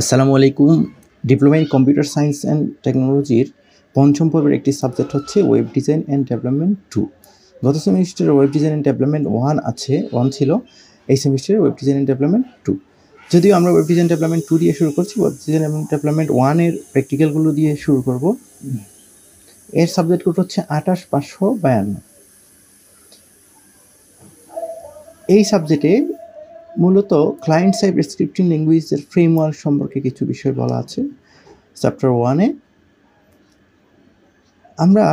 আসসালামু আলাইকুম। Diploma in computer science and টেকনোলজির পঞ্চম পর্বের একটি সাবজেক্ট হচ্ছে ওয়েব ডিজাইন অ্যান্ড ডেভেলপমেন্ট 2। গত সেমিস্টারে ওয়েব ডিজাইন অ্যান্ড ডেভেলপমেন্ট 1 ছিল, এই সেমিস্টারে ওয়েব ডিজাইন অ্যান্ড ডেভেলপমেন্ট 2। যদিও আমরা ওয়েব ডিজাইন ডেভেলপমেন্ট 2 দিয়ে শুরু করছি, ওয়েব ডিজাইন এবং ডেভেলপমেন্ট 1-এর প্র্যাকটিক্যালগুলো দিয়ে শুরু করব। এর সাবজেক্ট কোড হচ্ছে 28552। এই সাবজেক্টে মূলত ক্লায়েন্ট সাইড স্ক্রিপ্টিং ল্যাঙ্গুয়েজের ফ্রেমওয়ার্ক সম্পর্কে কিছু বিষয় বলা আছে চ্যাপ্টার 1-এ। আমরা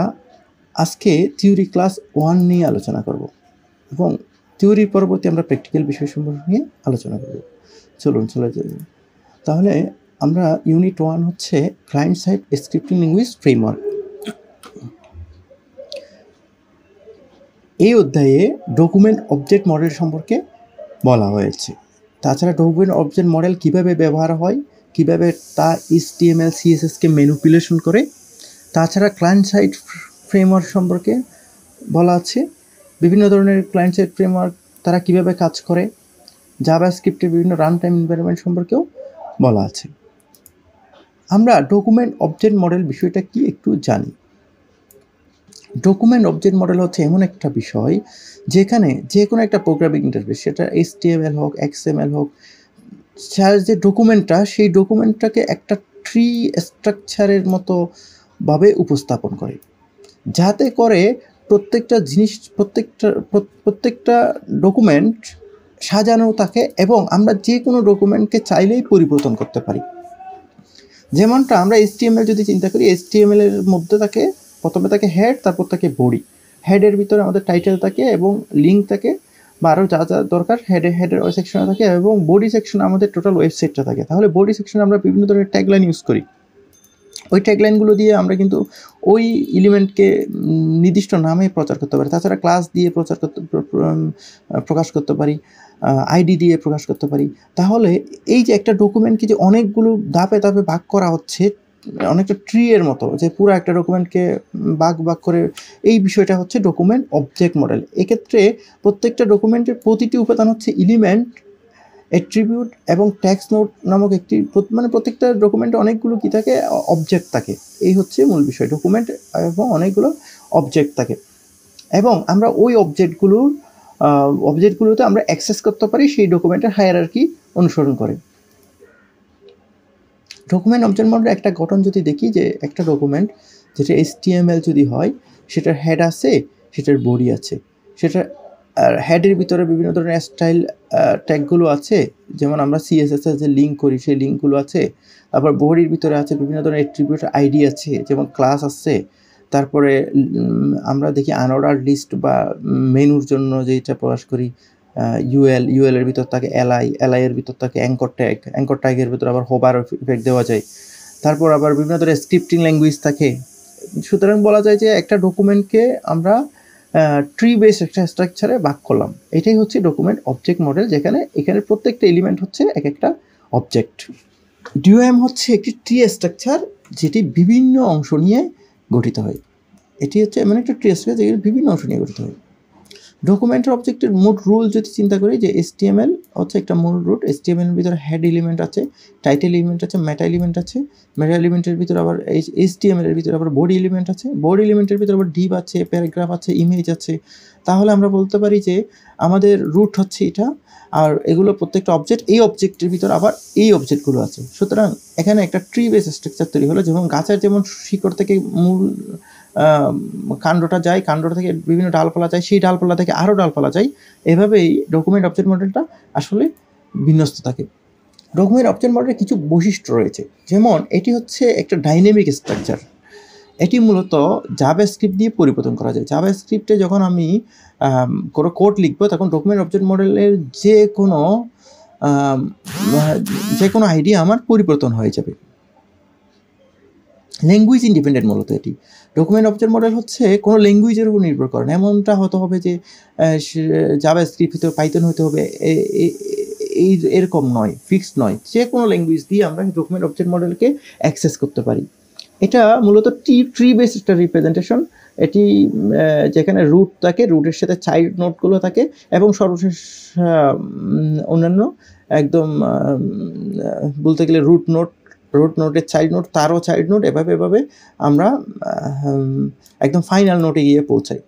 আজকে থিওরি ক্লাস 1 নিয়ে আলোচনা করব এবং থিওরির পরবর্তী আমরা প্র্যাকটিক্যাল বিষয় সম্পর্কে নিয়ে আলোচনা করব। চলুন চলে যাই। তাহলে আমরা ইউনিট 1 হচ্ছে client side scripting language framework. এই অধ্যায়ে ডকুমেন্ট অবজেক্ট মডেল সম্পর্কে বলা হয়েছে। তাছাড়া ডকুমেন্ট অবজেক্ট মডেল কিভাবে ব্যবহার হয়, কিভাবে তা HTML CSSকে ম্যানিপুলেশন করে। তাছাড়া ক্লায়েন্ট সাইড ফ্রেমওয়ার্ক সম্পর্কে বলা আছে, বিভিন্ন ধরনের ক্লায়েন্ট সাইড ফ্রেমওয়ার্ক তারা কিভাবে কাজ করে। জাভাস্ক্রিপ্টের বিভিন্ন রান টাইম এনভায়রনমেন্ট সম্পর্কেও বলা আছে। আমরা ডকুমেন্ট অবজেক্ট মডেল বিষয়টা কি একটু জানি। ডকুমেন্ট অবজেক্ট মডেল হচ্ছে এমন একটা বিষয় যেখানে যে কোনো একটা প্রোগ্রামিং ইন্টারফেস, সেটা HTML হোক, XML হোক, যে ডকুমেন্টটা সেই ডকুমেন্টটাকে একটা ট্রি স্ট্রাকচারের মতো ভাবে উপস্থাপন করে, যাতে করে প্রত্যেকটা জিনিস প্রত্যেকটা ডকুমেন্ট সাজানো থাকে এবং আমরা যে কোনো ডকুমেন্টকে চাইলেই পরিবর্তন করতে পারি। যেমনটা আমরা HTML যদি চিন্তা করি, HTML এর মধ্যে থাকে প্রথমে থাকে হেড, তারপর থাকে বডি। হেডের ভিতরে আমাদের টাইটেল থাকে এবং লিঙ্ক থাকে বা আরও যা যা দরকার হেডের ওই সেকশনে থাকে, এবং বডি সেকশনে আমাদের টোটাল ওয়েবসাইটটা থাকে। তাহলে বডি সেকশনে আমরা বিভিন্ন ধরনের ট্যাগলাইন ইউজ করি। ওই ট্যাগলাইনগুলো দিয়ে আমরা কিন্তু ওই এলিমেন্টকে নির্দিষ্ট নামে প্রচার করতে পারি। তাছাড়া ক্লাস দিয়ে প্রকাশ করতে পারি, আইডি দিয়ে প্রকাশ করতে পারি। তাহলে এই যে একটা ডকুমেন্টকে যে অনেকগুলো ধাপে ধাপে ভাগ করা হচ্ছে, অনেকটা ট্রি এর মতো, যে পুরো একটা ডকুমেন্টকে ভাগ করে, এই বিষয়টা হচ্ছে ডকুমেন্ট অবজেক্ট মডেল। এক্ষেত্রে প্রত্যেকটা ডকুমেন্টের প্রতিটি উপাদান হচ্ছে এলিমেন্ট, অ্যাট্রিবিউট এবং ট্যাক্স নোট নামক একটি, মানে প্রত্যেকটা ডকুমেন্টে অনেকগুলো কী থাকে, অবজেক্ট থাকে। এই হচ্ছে মূল বিষয়, ডকুমেন্ট এবং অনেকগুলো অবজেক্ট থাকে, এবং আমরা ওই অবজেক্টগুলোতে আমরা অ্যাক্সেস করতে পারি সেই ডকুমেন্টের হায়ারার্কি অনুসরণ করে। ডকুমেন্ট অবজেক্ট মডেলের একটা গঠন যদি দেখি, যে একটা ডকুমেন্ট যেটা HTML যদি হয়, সেটার হেড আছে, সেটার বডি আছে, সেটার হেডের ভিতরে বিভিন্ন ধরনের স্টাইল ট্যাগগুলো আছে, যেমন আমরা CSS এর যে লিঙ্ক করি সেই লিঙ্কগুলো আছে। আবার বডির ভিতরে আছে বিভিন্ন ধরনের অ্যাট্রিবিউট আইডি আছে, যেমন ক্লাস আছে। তারপরে আমরা দেখি আনঅর্ডার লিস্ট বা মেনুর জন্য যেটা প্রকাশ করি UL এর ভিতর থাকে LI এর ভিতর থাকে অ্যাঙ্কর ট্যাগের ভিতর আবার হোভার ইফেক্ট দেওয়া যায়। তারপর আবার বিভিন্ন ধরনের স্ক্রিপ্টিং ল্যাঙ্গুয়েজ থাকে। সুতরাং বলা যায় যে একটা ডকুমেন্টকে আমরা ট্রি বেস একটা স্ট্রাকচারে ভাগ করলাম। এটাই হচ্ছে ডকুমেন্ট অবজেক্ট মডেল, যেখানে এখানে প্রত্যেকটা এলিমেন্ট হচ্ছে এক একটা অবজেক্ট। DOM হচ্ছে একটি ট্রি স্ট্রাকচার যেটি বিভিন্ন অংশ নিয়ে গঠিত হয়। এটি হচ্ছে এমন একটা ট্রি স্ট্রাকচার যেগুলো বিভিন্ন অংশ নিয়ে গঠিত হয়। ডকুমেন্টের অবজেক্টের মোট রুল যদি চিন্তা করি, যে HTML হচ্ছে একটা মূল রুট। HTML এর ভিতরে হেড এলিমেন্ট আছে, টাইটেল এলিমেন্ট আছে, মেটা এলিমেন্ট আছে। মেটা এলিমেন্টের ভিতরে আবার HTML এর ভিতরে আবার বডি এলিমেন্ট আছে। বডি এলিমেন্টের ভিতরে আবার ডিভ আছে, প্যারাগ্রাফ আছে, ইমেজ আছে। তাহলে আমরা বলতে পারি যে আমাদের রুট হচ্ছে এটা, আর এগুলো প্রত্যেকটা অবজেক্ট। এই অবজেক্টের ভিতরে আবার এই অবজেক্টগুলো আছে। সুতরাং এখানে একটা ট্রি বেস স্ট্রাকচার তৈরি হলো, যেমন গাছের যেমন শিকড় থেকে মূল কাণ্ডটা যায়, কাণ্ডটা থেকে বিভিন্ন ডালপালা যায়, সেই ডালপালা থেকে আরও ডালপালা যায়। এভাবেই ডকুমেন্ট অবজেক্ট মডেলটা আসলে বিন্যস্ত থাকে। ডকুমেন্ট অবজেক্ট মডেলের কিছু বৈশিষ্ট্য রয়েছে, যেমন এটি হচ্ছে একটা ডাইনামিক স্ট্রাকচার। এটি মূলত জাভাস্ক্রিপ্ট দিয়ে পরিবর্তন করা যায়। জাভাস্ক্রিপ্টে যখন আমি কোনো কোড লিখবো, তখন ডকুমেন্ট অবজেক্ট মডেলের যে কোনো আইডিয়া আমার পরিবর্তন হয়ে যাবে। ল্যাঙ্গুয়েজ ইন্ডিপেন্ডেন্ট মূলত এটি। ডকুমেন্ট অবজেক্ট মডেল হচ্ছে কোনো ল্যাঙ্গুয়েজের উপর নির্ভর করে না। এমনটা হতে হবে যে জাভাস্ক্রিপ্ট হতে হবে, পাইথন হতে হবে, এরকম নয়, ফিক্সড নয়। যে কোনো ল্যাঙ্গুয়েজ দিয়ে আমরা ডকুমেন্ট অবজেক্ট মডেলকে অ্যাক্সেস করতে পারি। এটা মূলত ট্রি বেস একটা রিপ্রেজেন্টেশন। এটি যেখানে রুট থাকে, রুটের সাথে চাইল্ড নোটগুলো থাকে, এবং সর্বশেষ অন্যান্য একদম বলতে গেলে রুট নোটের চাইল্ড নোট, তারও চাইল্ড নোট, এভাবে আমরা একদম ফাইনাল নোটে গিয়ে পৌঁছাই।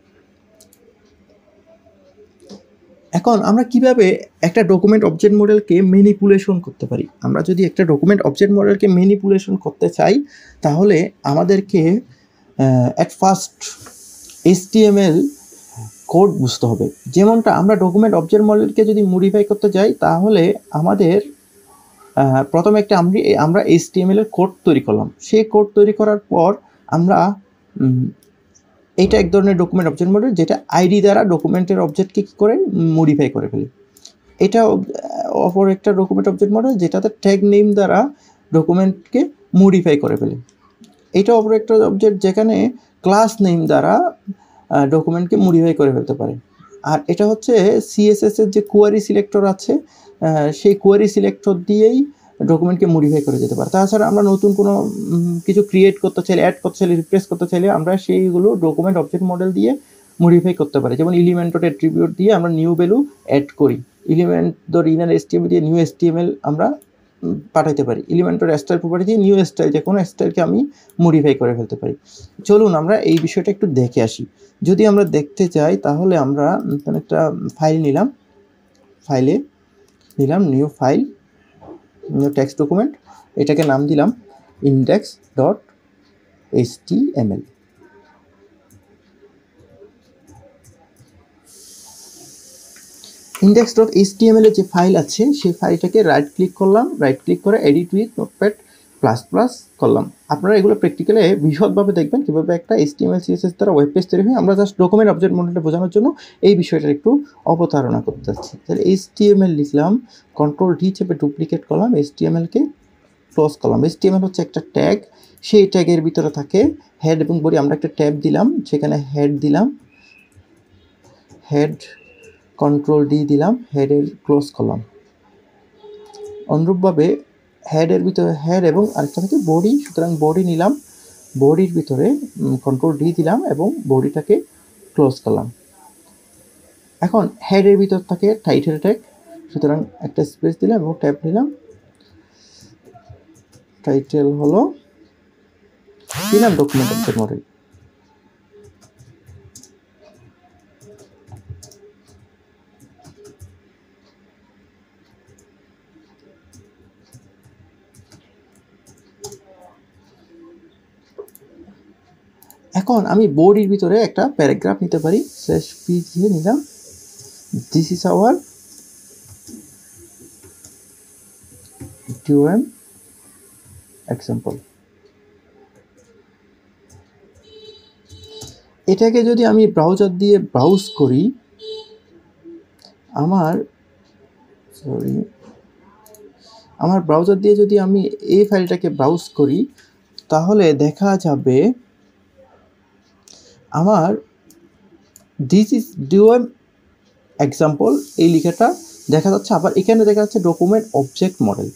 এখন আমরা কিভাবে একটা ডকুমেন্ট অবজেক্ট মডেলকে ম্যানিপুলেশন করতে পারি? আমরা যদি একটা ডকুমেন্ট অবজেক্ট মডেলকে ম্যানিপুলেশন করতে চাই, তাহলে আমাদেরকে অ্যাট ফার্স্ট HTML কোড বুঝতে হবে। যেমনটা আমরা ডকুমেন্ট অবজেক্ট মডেলকে যদি মডিফাই করতে যাই, তাহলে আমাদের প্রথমে আমরা HTML এর কোড তৈরি করলাম। সেই কোড তৈরি করার পর আমরা এটা এক ধরনের ডকুমেন্ট অবজেক্ট মডেল, যেটা আইডি দ্বারা ডকুমেন্টের অবজেক্টকে কী করে মডিফাই করে ফেলি। এটা অপর একটা ডকুমেন্ট অবজেক্ট মডেল, যেটাতে ট্যাগ নেম দ্বারা ডকুমেন্টকে মডিফাই করে ফেলি। এটা অপর একটা অবজেক্ট, যেখানে ক্লাস নেম দ্বারা ডকুমেন্টকে মডিফাই করে ফেলতে পারে। আর এটা হচ্ছে CSS এর যে কোয়ারি সিলেক্টর আছে, সেই কোয়ারি সিলেক্টর দিয়েই ডকুমেন্টকে মডিফাই করে যেতে পারে। তাছাড়া আমরা নতুন কোনো কিছু ক্রিয়েট করতে চাইলে, অ্যাড করতে চাইলে, রিপ্লেস করতে চাইলে আমরা সেইগুলো ডকুমেন্ট অবজেক্ট মডেল দিয়ে মডিফাই করতে পারি। যেমন এলিমেন্ট ডট অ্যাট্রিবিউট দিয়ে আমরা নিউ ভ্যালু অ্যাড করি, এলিমেন্ট ডট ইনার HTML দিয়ে নিউ HTML আমরা পাঠাইতে পারি, এলিমেন্ট ডট স্টাইল প্রপার্টি দিয়ে নিউ স্টাইল, যে কোনো স্টাইলকে আমি মডিফাই করে ফেলতে পারি। চলুন আমরা এই বিষয়টা একটু দেখে আসি। যদি আমরা দেখতে চাই, তাহলে আমরা একটা ফাইল নিলাম, new file, new text document, এটাকে নাম দিলাম index.html। index.html এর যে ফাইল আছে, সেই ফাইলটাকে রাইট ক্লিক করলাম, রাইট ক্লিক করে edit with notepad plus plus করলাম। আপনারা এগুলো প্র্যাকটিক্যালে বিশদভাবে দেখবেন কীভাবে একটা HTML CSS দ্বারা ওয়েব পেজ তৈরি হয়। আমরা জাস্ট ডকুমেন্ট অবজেক্ট মডেলটা বোঝানোর জন্য এই বিষয়টার একটু অবতারণা করতে যাচ্ছি। তাহলে HTML লিখলাম, Ctrl+D চেপে ডুপ্লিকেট করলাম, HTML-কে ক্লোজ করলাম। HTML হচ্ছে একটা ট্যাগ, সেই ট্যাগের ভিতরে থাকে হেড এবং বডি। আমরা একটা ট্যাব দিলাম, সেখানে হেড দিলাম, হেড, Ctrl+D দিলাম, হেডের ক্লোজ করলাম। অনুরূপভাবে হেডের ভিতরে হেড এবং আরেকটা থাকে বডি, সুতরাং বডি নিলাম, বডির ভিতরে Ctrl+D দিলাম এবং বডিটাকে ক্লোজ করলাম। এখন হেডের ভিতর থাকে টাইটেল ট্যাগ, সুতরাং একটা স্পেস দিলাম এবং ট্যাব নিলাম, টাইটেল হলো দিলাম ডকুমেন্ট অবজেক্ট মডেল। এখন আমি বডির ভিতরে একটা প্যারাগ্রাফ নিতে পারি, /p দিয়ে নিলাম, this is our DOM example. এটাকে যদি আমি ব্রাউজার দিয়ে ব্রাউজ করি, আমার ব্রাউজার দিয়ে যদি আমি এই ফাইলটাকে ব্রাউজ করি, তাহলে দেখা যাবে আমার দিস ইজ DOM এক্সাম্পল এই লেখাটা দেখা যাচ্ছে। আবার এখানে দেখা যাচ্ছে ডকুমেন্ট অবজেক্ট মডেল।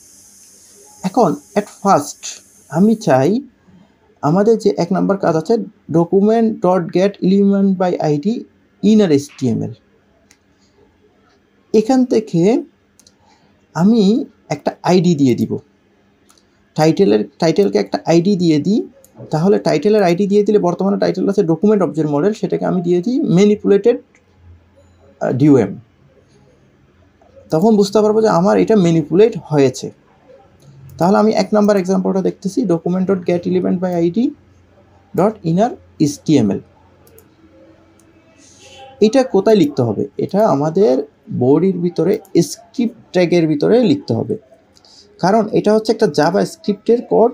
এখন অ্যাট ফার্স্ট আমি চাই আমাদের যে এক নাম্বার কাজ আছে, document.getElementById inner HTML, এখান থেকে আমি একটা আইডি দিয়ে দিব, টাইটেলকে একটা আইডি দিয়ে দিই। তাহলে টাইটেলের আইডি দিয়ে দিলে, বর্তমানে টাইটেল আছে ডকুমেন্ট অবজেক্ট মডেল, সেটাকে আমি দিয়ে দিই ম্যানিপুলেটেড DOM। তখন বুঝতে পারবো যে আমার এটা ম্যানিপুলেট হয়েছে। তাহলে আমি এক নাম্বার এক্সাম্পলটা দেখতেছি, document.getElementById.innerHTML। এটা কোথায় লিখতে হবে? এটা আমাদের বডির ভিতরে স্ক্রিপ্ট ট্যাগের ভিতরে লিখতে হবে, কারণ এটা হচ্ছে একটা জাভা স্ক্রিপ্টের কোড।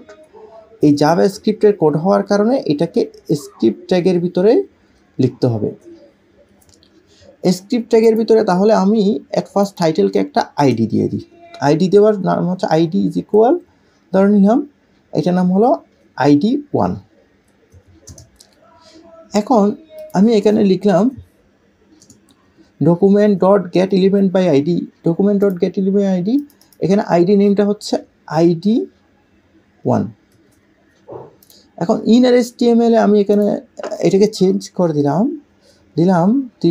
এই জাভা স্ক্রিপ্টের কোড হওয়ার কারণে এটাকে স্ক্রিপ্ট ট্যাগের ভিতরে লিখতে হবে। স্ক্রিপ্ট ট্যাগের ভিতরে তাহলে আমি অ্যাট ফার্স্ট টাইটেলকে একটা আইডি দিয়ে দিই। আইডি দেওয়ার নাম হচ্ছে আইডি ইজ ইকুয়াল, ধরে নিলাম এটার নাম হলো ID1। এখন আমি এখানে লিখলাম document.getElementById, এখানে আইডি নেমটা হচ্ছে ID1। এখন ইনার HTML আমি এখানে এটাকে চেঞ্জ করে দিলাম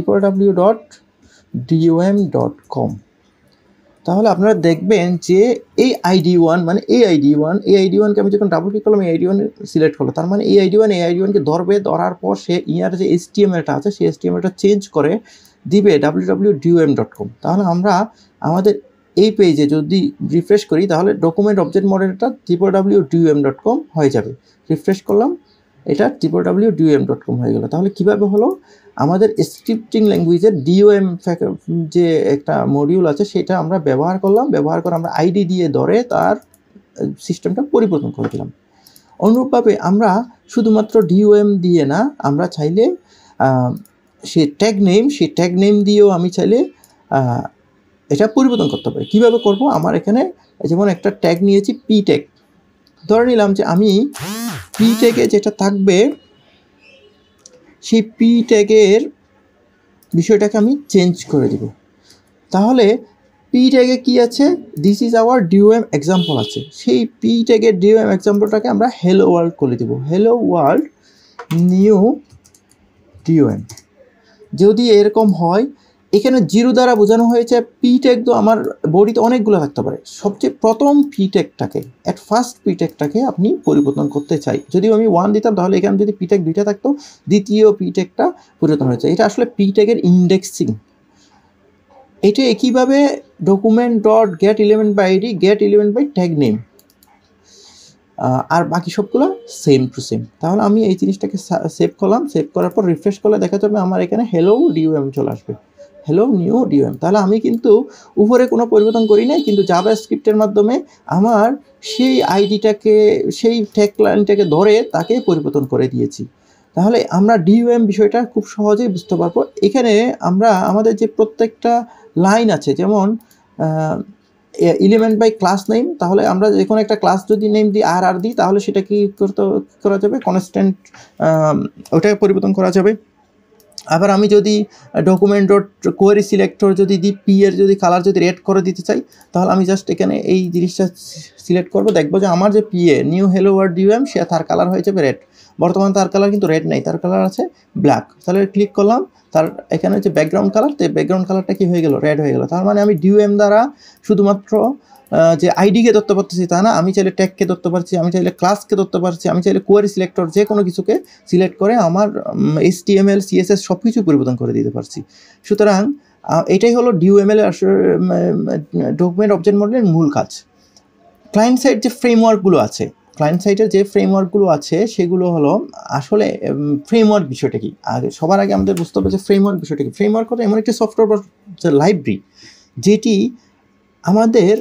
www.dom.com। তাহলে আপনারা দেখবেন যে এই ID1 মানে এই ID1কে আমি যখন ডাবল ক্লিক করলাম এই ID1 সিলেক্ট করলো, তার মানে এই ID1কে ধরবে, ধরার পর সে ইনার যে HTMLটা আছে সেই HTMLটা চেঞ্জ করে দিবে www.dom.com। তাহলে আমরা আমাদের এই পেজে যদি রিফ্রেশ করি তাহলে ডকুমেন্ট অবজেক্ট মডেলটা www.dom.com হয়ে যাবে। রিফ্রেশ করলাম, এটা www.dom.com হয়ে গেল। তাহলে কিভাবে হলো, আমাদের স্ক্রিপ্টিং ল্যাঙ্গুয়েজের DOM যে একটা মডিউল আছে সেটা আমরা ব্যবহার করলাম, ব্যবহার করে আমরা আইডি দিয়ে ধরে তার সিস্টেমটা পরিবর্তন করে দিলাম। অনুরূপভাবে আমরা শুধুমাত্র DOM দিয়ে না, আমরা চাইলে সেই ট্যাগ নেম দিয়েও আমি চাইলে এটা পরিবর্তন করতে পারি। কীভাবে করব, আমার এখানে যেমন একটা ট্যাগ নিয়েছি পি ট্যাগ, ধরে নিলাম যে আমি পি ট্যাগে যেটা থাকবে সেই পি ট্যাগের বিষয়টাকে আমি চেঞ্জ করে দিব। তাহলে পি ট্যাগে কী আছে, this is our DOM example আছে, সেই পি ট্যাগের DOM এক্সাম্পলটাকে আমরা হ্যালো ওয়ার্ল্ড করে দেব, হ্যালো ওয়ার্ল্ড নিউ DOM। যদি এরকম হয়, এখানে 0 দ্বারা বোঝানো হয়েছে পি ট্যাগ তো আমার বডিতে অনেকগুলো থাকতে পারে, সবচেয়ে প্রথম পি ট্যাগটাকে ফার্স্ট পি ট্যাগটাকে আপনি পরিবর্তন করতে চাই। যদি আমি 1 দিতাম তাহলে এখানে যদি পি ট্যাগ 2টা থাকতো, দ্বিতীয় পি ট্যাগটা পরিবর্তন হয়েছে। এটা আসলে পি ট্যাগের ইন্ডেক্সিং। এটা একইভাবে document.getElementById getElementByTagName, আর বাকি সবগুলো সেম টু সেম। তাহলে আমি এই জিনিসটাকে সেভ করলাম, সেভ করার পর রিফ্রেশ করলে দেখা যাবে আমার এখানে হ্যালো DOM চলে আসবে, হ্যালো নিউ DOM। তাহলে আমি কিন্তু উপরে কোনো পরিবর্তন করি নাই, কিন্তু জাভাস্ক্রিপ্টের মাধ্যমে আমার সেই আইডিটাকে, সেই ট্যাগ লাইনটাকে ধরে তাকে পরিবর্তন করে দিয়েছি। তাহলে আমরা DOM বিষয়টা খুব সহজেই বুঝতে পারবো। এখানে আমরা আমাদের যে প্রত্যেকটা লাইন আছে, যেমন এলিমেন্ট বাই ক্লাস নেম, তাহলে আমরা যে কোনো একটা ক্লাস যদি নেম দিই আর দিই তাহলে সেটা কি করা যাবে, কনস্ট্যান্ট ওটাকে পরিবর্তন করা যাবে। আবার আমি যদি document.query সিলেক্টর যদি দিই, পি এর যদি কালার যদি রেড করে দিতে চাই, তাহলে আমি জাস্ট এখানে এই জিনিসটা সিলেক্ট করবো, দেখবো যে আমার যে PA new hello world DOM সে তার কালার হয়ে যাবে রেড। বর্তমানে তার কালার কিন্তু রেড নেই, তার কালার আছে ব্ল্যাক। তাহলে ক্লিক করলাম, তার এখানে যে ব্যাকগ্রাউন্ড কালার, তো ব্যাকগ্রাউন্ড কালারটা কি হয়ে গেল, রেড হয়ে গেল। তার মানে আমি DOM দ্বারা শুধুমাত্র যে আইডিকে ধরতে পারতেছি তা না, আমি চাইলে ট্যাগকে ধরতে পারছি, আমি চাইলে ক্লাসকে ধরতে পারছি, আমি চাইলে কোয়ারি সিলেক্টর যে কোনো কিছুকে সিলেক্ট করে আমার HTML CSS সব কিছু পরিবর্তন করে দিতে পারছি। সুতরাং এটাই হলো DOML ডকুমেন্ট অবজেক্ট মডেলের মূল কাজ। ক্লায়েন্ট সাইড যে ফ্রেমওয়ার্কগুলো আছে, ক্লায়েন্ট সাইডের যে ফ্রেমওয়ার্কগুলো আছে সেগুলো হলো আসলে ফ্রেমওয়ার্ক বিষয়টা কি, সবার আগে আমাদের বুঝতে হবে যে ফ্রেমওয়ার্ক বিষয়টা কি। ফ্রেমওয়ার্ক হলো এমন একটি সফটওয়্যার বা লাইব্রেরি যেটি আমাদের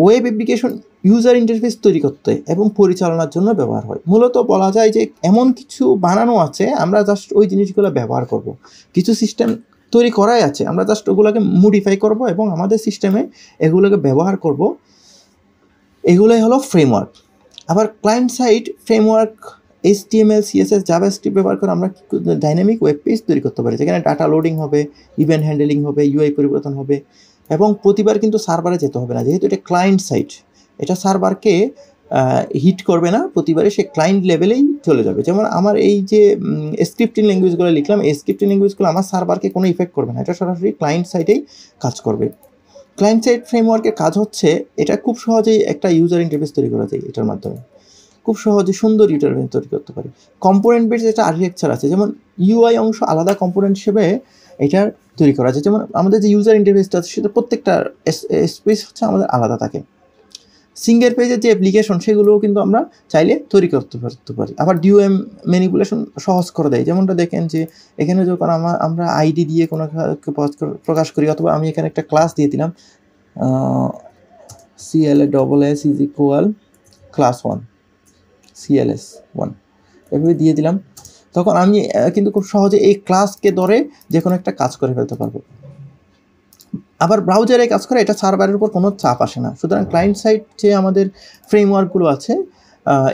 ওয়েব অ্যাপ্লিকেশন ইউজার ইন্টারফেস তৈরি করতে এবং পরিচালনার জন্য ব্যবহার হয়। মূলত বলা যায় যে এমন কিছু বানানো আছে, আমরা জাস্ট ওই জিনিসগুলো ব্যবহার করব। কিছু সিস্টেম তৈরি করাই আছে, আমরা জাস্ট ওগুলোকে মডিফাই করব এবং আমাদের সিস্টেমে এগুলোকে ব্যবহার করব। এগুলোই হলো ফ্রেমওয়ার্ক। আবার client side framework HTML CSS JavaScript ব্যবহার করে আমরা ডাইনামিক ওয়েব পেজ তৈরি করতে পারি, যেখানে ডাটা লোডিং হবে, ইভেন্ট হ্যান্ডেলিং হবে, UI পরিবর্তন হবে, এবং প্রতিবার কিন্তু সার্ভারে যেতে হবে না, যেহেতু এটা ক্লায়েন্ট সাইট, এটা সার্ভারকে হিট করবে না, প্রতিবারে সে ক্লায়েন্ট লেভেলেই চলে যাবে। যেমন আমার এই যে স্ক্রিপ্টিং ল্যাঙ্গুয়েজগুলো লিখলাম, এই স্ক্রিপ্টিং ল্যাঙ্গুয়েজগুলো আমার সার্ভারকে কোনো ইফেক্ট করবে না, এটা সরাসরি ক্লায়েন্ট সাইটেই কাজ করবে। ক্লায়েন্ট সাইড ফ্রেমওয়ার্কের কাজ হচ্ছে, এটা খুব সহজেই একটা ইউজার ইন্টারফেস তৈরি করা যায়, এটার মাধ্যমে খুব সহজে সুন্দর ইউজার ইন্টারফেস তৈরি করতে পারি। কম্পোনেন্ট বেস যেটা আর্কিটেকচার আছে, যেমন UI অংশ আলাদা কম্পোনেন্ট হিসেবে এটা তৈরি করা যায়। যেমন আমাদের যে ইউজার ইন্টারফেসটা আছে সেটা প্রত্যেকটা স্পেস হচ্ছে আমাদের আলাদা থাকে। সিঙ্গেল পেজের যে অ্যাপ্লিকেশন সেগুলোও কিন্তু আমরা চাইলে তৈরি করতে পারি। আবার DOM ম্যানিপুলেশন সহজ করে দেয়, যেমনটা দেখেন যে এখানে যখন আমরা আইডি দিয়ে কোনো প্রকাশ করি, অথবা আমি এখানে একটা ক্লাস দিয়ে দিলাম CLS is equal class 1 CLS1 এভাবে দিয়ে দিলাম, তখন আমি কিন্তু খুব সহজে এই ক্লাসকে ধরে যে কোনো একটা কাজ করে ফেলতে পারবো। আবার ব্রাউজারে কাজ করে, এটা সার্ভারের উপর কোনো চাপ আসে না। সুতরাং ক্লায়েন্ট সাইড যে আমাদের ফ্রেমওয়ার্কগুলো আছে,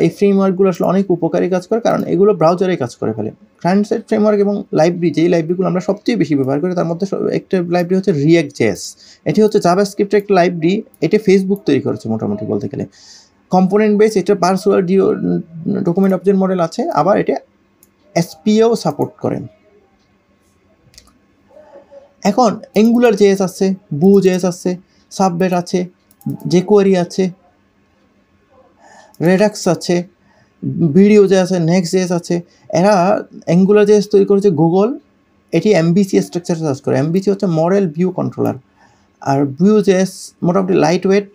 এই ফ্রেমওয়ার্কগুলো আসলে অনেক উপকারী কাজ করে, কারণ এগুলো ব্রাউজারে কাজ করে ফেলে। ক্লায়েন্ট সাইড ফ্রেমওয়ার্ক এবং লাইব্রেরি, যেই লাইব্রেরিগুলো আমরা সবচেয়ে বেশি ব্যবহার করি তার মধ্যে একটা লাইব্রেরি হচ্ছে React.js। এটি হচ্ছে জাভাস্ক্রিপ্টের একটা লাইব্রেরি, এটি ফেসবুক তৈরি করেছে মোটামুটি বলতে গেলে। কম্পোনেন্ট বেস, এটা ভার্চুয়াল ডকুমেন্ট অবজেক্ট মডেল আছে, আবার এটা এসপিও সাপোর্ট করে। এখন অ্যাঙ্গুলার জেএস আছে, Vue.js আছে, সাববেট আছে, jQuery আছে, রেডাক্স আছে, ভিডিও.js আছে, নেক্সট.js আছে। এরা অ্যাঙ্গুলার জেএস তৈরি করেছে গুগল, এটি এমবিসি স্ট্রাকচার কাজ করে। এমবিসি হচ্ছে মডেল ভিউ কন্ট্রোলার। আর Vue.js মোটামুটি light weight,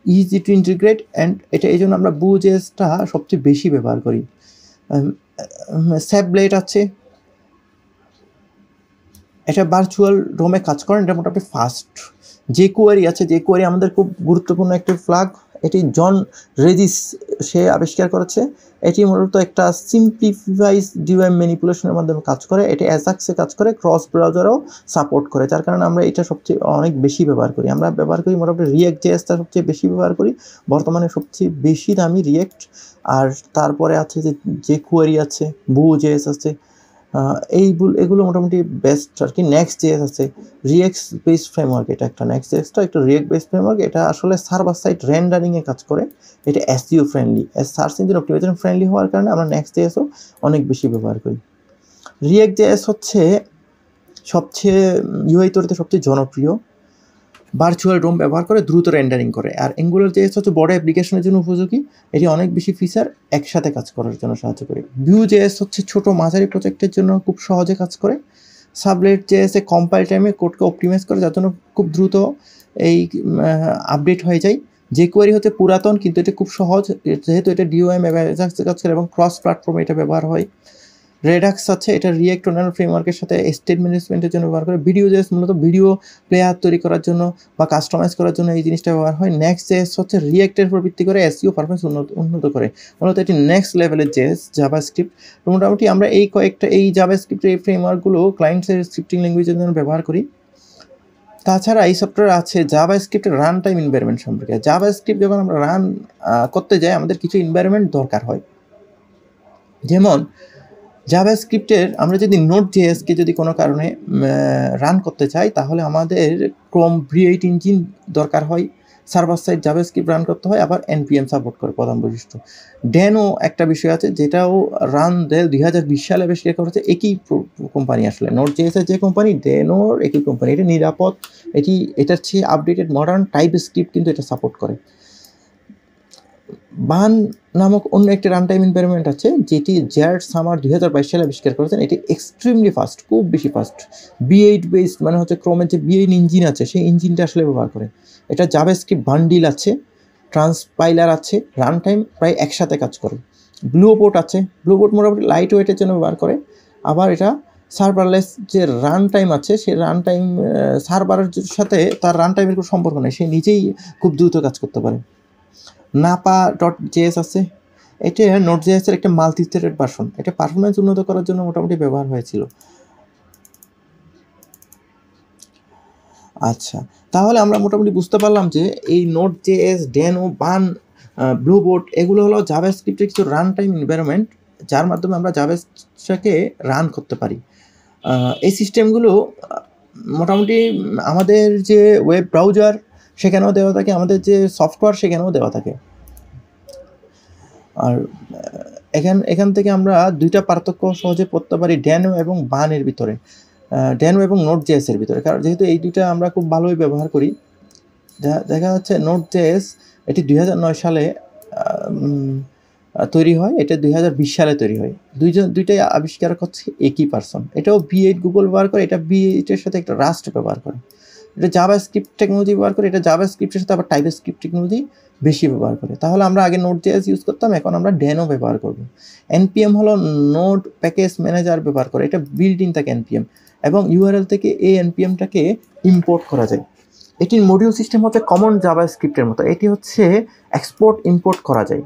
easy to integrate, and এটা এই জন্য আমরা Vue.js-টা সবচেয়ে বেশি ব্যবহার করি। স্যাবলেট আছে, এটা ভার্চুয়াল ডোমে কাজ করেন, এটা মোটামুটি ফাস্ট। jQuery আছে, jQuery আমাদের খুব গুরুত্বপূর্ণ একটি ফ্ল্যাগ, এটি জন রেজিস সে আবিষ্কার করেছে। এটি মূলত একটা সিম্পলিফাইজ ডিওএম ম্যানিপুলেশনের মাধ্যমে কাজ করে, এটি অ্যাজাক্সে কাজ করে, ক্রস ব্রাউজারও সাপোর্ট করে, যার কারণে আমরা এটা সবচেয়ে অনেক বেশি ব্যবহার করি। আমরা ব্যবহার করি মোটামুটি React.js-টা সবচেয়ে বেশি ব্যবহার করি, বর্তমানে সবচেয়ে বেশি দামি React। আর তারপরে আছে যে jQuery আছে, Vue.js আছে, এগুলো মোটামুটি বেস্ট আর কি। নেক্সট.js আছে, রিয়েক্ট বেস ফ্রেমওয়ার্ক, এটা একটা নেক্সট.js-টা একটা রিয়েক্ট বেস ফ্রেমওয়ার্ক, এটা আসলে সার্ভার সাইড রেন্ডারিংয়ে কাজ করে, এটা SEO friendly, search engine optimization friendly হওয়ার কারণে আমরা নেক্সট.js-ও অনেক বেশি ব্যবহার করি। React.js হচ্ছে সবচেয়ে ইউআই তৈরিতে সবচেয়ে জনপ্রিয়, ভার্চুয়াল ডোম ব্যবহার করে দ্রুত রেন্ডারিং করে। আর অ্যাঙ্গুলার.js হচ্ছে বড় অ্যাপ্লিকেশনের জন্য উপযোগী, এটি অনেক বেশি ফিচার একসাথে কাজ করার জন্য সাহায্য করে। Vue.js হচ্ছে ছোট মাঝারি প্রজেক্টের জন্য খুব সহজে কাজ করে। সাবলেট.js-এ কম্পাইল টাইমে কোডকে অপটিমাইজ করে, যার জন্য খুব দ্রুত এই আপডেট হয়ে যায়। jQuery হচ্ছে পুরাতন, কিন্তু এটা খুব সহজ, যেহেতু এটা ডিওএম কাজ করে এবং ক্রস প্ল্যাটফর্মে এটা ব্যবহার হয়। রেডাক্স আছে, এটা রিয়েক্ট অন্যান্য ফ্রেমওয়ার্কের সাথে স্টেট ম্যানেজমেন্টের জন্য ব্যবহার করে। Vue.js মূলত ভিডিও প্লেয়ার তৈরি করার জন্য বা কাস্টমাইজ করার জন্য এই জিনিসটা ব্যবহার হয়। নেক্সট.js হচ্ছে রিয়েক্টের উপর ভিত্তি করে এসইও পারফরমেন্স উন্নত করে, মূলত এটি নেক্সট লেভেলের জেএস জাভাস্ক্রিপ্ট। মোটামুটি আমরা এই জাভাস্ক্রিপ্টের এই ফ্রেমওয়ার্কগুলো ক্লায়েন্টসের স্ক্রিপ্টিং ল্যাঙ্গুয়েজের জন্য ব্যবহার করি। তাছাড়া এই সফটওয়্যার আছে জাভাস্ক্রিপ্টের রান টাইম এনভায়রনমেন্ট সম্পর্কে। জাভাস্ক্রিপ্ট যখন আমরা রান করতে যাই, আমাদের কিছু এনভায়রনমেন্ট দরকার হয়। যেমন জাভাস্ক্রিপ্টের আমরা যদি নোড.js-কে যদি কোনো কারণে রান করতে চাই, তাহলে আমাদের ক্রোম V8 ইঞ্জিন দরকার হয়, সার্ভার সাইড জাভাস্ক্রিপ্ট রান করতে হয়, আবার npm সাপোর্ট করে প্রধান বৈশিষ্ট্য। ডেনো একটা বিষয় আছে, যেটাও রান 2020 সালে আবিষ্কার করেছে একই কোম্পানি, আসলে নোড.js-এর যে কোম্পানি, ডেনোর একই কোম্পানি। এটা নিরাপদ, এটার চেয়ে আপডেটেড মডার্ন টাইপস্ক্রিপ্ট কিন্তু এটা সাপোর্ট করে। বান নামক অন্য একটি রান টাইম এনভায়রনমেন্ট আছে, যেটি জ্যারেড সামার 2022 সালে আবিষ্কার করেছেন। এটি এক্সট্রিমলি ফাস্ট, খুব বেশি ফাস্ট, V8 বেসড, মানে হচ্ছে ক্রোমের যে V8 ইঞ্জিন আছে সেই ইঞ্জিনটা আসলে ব্যবহার করে। এটা জাভাস্ক্রিপ্ট বান্ডিল আছে, ট্রান্সপাইলার আছে, রান টাইম প্রায় একসাথে কাজ করে। ব্লুবোর্ট আছে, ব্লুবোর্ট মোটামুটি লাইট ওয়েটের জন্য ব্যবহার করে। আবার এটা সার্ভারলেস যে রান টাইম আছে, সেই রান টাইম সার্ভারের সাথে তার রান টাইমের কোনো সম্পর্ক নেই, সে নিজেই খুব দ্রুত কাজ করতে পারে। Napa.js আছে, এটা নোড.js-এর একটা মাল্টি থ্রেডেড ভার্সন, এটা পারফরমেন্স উন্নত করার জন্য মোটামুটি ব্যবহার হয়েছিল। আচ্ছা, তাহলে আমরা মোটামুটি বুঝতে পারলাম যে এই নোড.js, ডেনো, বান, ব্লুবোর্ট এগুলো হলো জাভাস্ক্রিপ্টের কিছু রান টাইম এনভায়রনমেন্ট, যার মাধ্যমে আমরা জাভাস্ক্রিপ্টটাকে রান করতে পারি। এই সিস্টেমগুলো মোটামুটি আমাদের যে ওয়েব ব্রাউজার সেখানেও দেওয়া থাকে, আমাদের যে সফটওয়্যার সেখানেও দেওয়া থাকে। আর এখান থেকে আমরা দুইটা পার্থক্য সহজে পড়তে পারি ডেনো এবং বানের ভিতরে, ডেনো এবং নোড.js-এর ভিতরে, কারণ যেহেতু এই দুইটা আমরা খুব ভালোই ব্যবহার করি। দেখা যাচ্ছে নোড.js এটি 2009 সালে তৈরি হয়, এটা 2020 সালে তৈরি হয়। দুইটাই আবিষ্কার করছে একই পারসন। এটাও V8 গুগল ব্যবহার করে, এটা V8-এর সাথে একটা রাস্ট ব্যবহার করে। এটা জাভাস্ক্রিপ্ট টেকনোলজি ব্যবহার করে, এটা জাভাস্ক্রিপ্টের সাথে আবার টাইপস্ক্রিপ্ট টেকনোলজি বেশি ব্যবহার করে। তাহলে আমরা আগে নোড.js ইউজ করতাম, এখন আমরা ডেনো ব্যবহার করব। npm হলো নোড প্যাকেজ ম্যানেজার ব্যবহার করে, এটা বিল্ট ইন থাকে npm, এবং ইউআরএল থেকে এই npm-টাকে ইম্পোর্ট করা যায়। এটির মডিউল সিস্টেম হচ্ছে কমন জাভাস্ক্রিপ্টের মতো, এটি হচ্ছে এক্সপোর্ট ইম্পোর্ট করা যায়।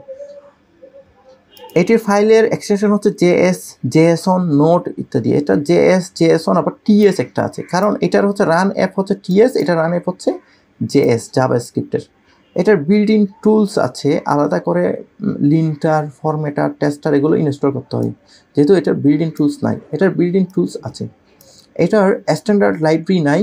এটির ফাইলের এক্সটেনশন হচ্ছে JS, JSON, নোড ইত্যাদি। এটা JS, JSON, আবার TS একটা আছে, কারণ এটার হচ্ছে রান অ্যাপ হচ্ছে TS, এটা রান অ্যাপ হচ্ছে JS জাভাস্ক্রিপ্টের। এটার বিল্ট ইন টুলস আছে, আলাদা করে লিন্টার, ফরম্যাটার, টেস্টার এগুলো ইনস্টল করতে হয়, যেহেতু এটার বিল্ট ইন টুলস নাই, এটার বিল্ট ইন টুলস আছে। এটার স্ট্যান্ডার্ড লাইব্রেরি নাই,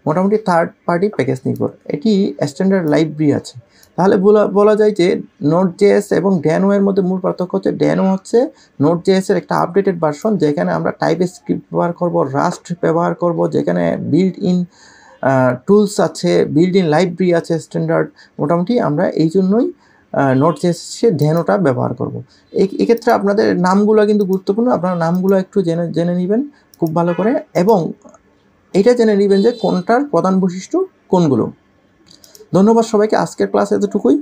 মোটামুটি থার্ড পার্টি প্যাকেজ নির্ভর। এটি স্ট্যান্ডার্ড লাইব্রেরি আছে। তাহলে বলা যায় যে Node.js এবং Deno এর মধ্যে মূল পার্থক্য হচ্ছে Deno হচ্ছে Node.js এর একটা আপডেটেড ভার্সন, যেখানে আমরা টাইপস্ক্রিপ্ট ব্যবহার করব, রাস্ট ব্যবহার করব, যেখানে বিল্ট ইন টুলস আছে, বিল্ট ইন লাইব্রেরি আছে স্ট্যান্ডার্ড। মোটামুটি আমরা এই জন্যই Node.js-এ Deno-টা ব্যবহার করব। এক্ষেত্রে আপনাদের নামগুলো কিন্তু গুরুত্বপূর্ণ, আপনারা নামগুলো একটু জেনে নেবেন খুব ভালো করে, এবং এটা জেনে নেবেন যে কোনটার প্রধান বৈশিষ্ট্য কোনগুলো। ধন্যবাদ সবাইকে, আজকের ক্লাস এতটুকুই।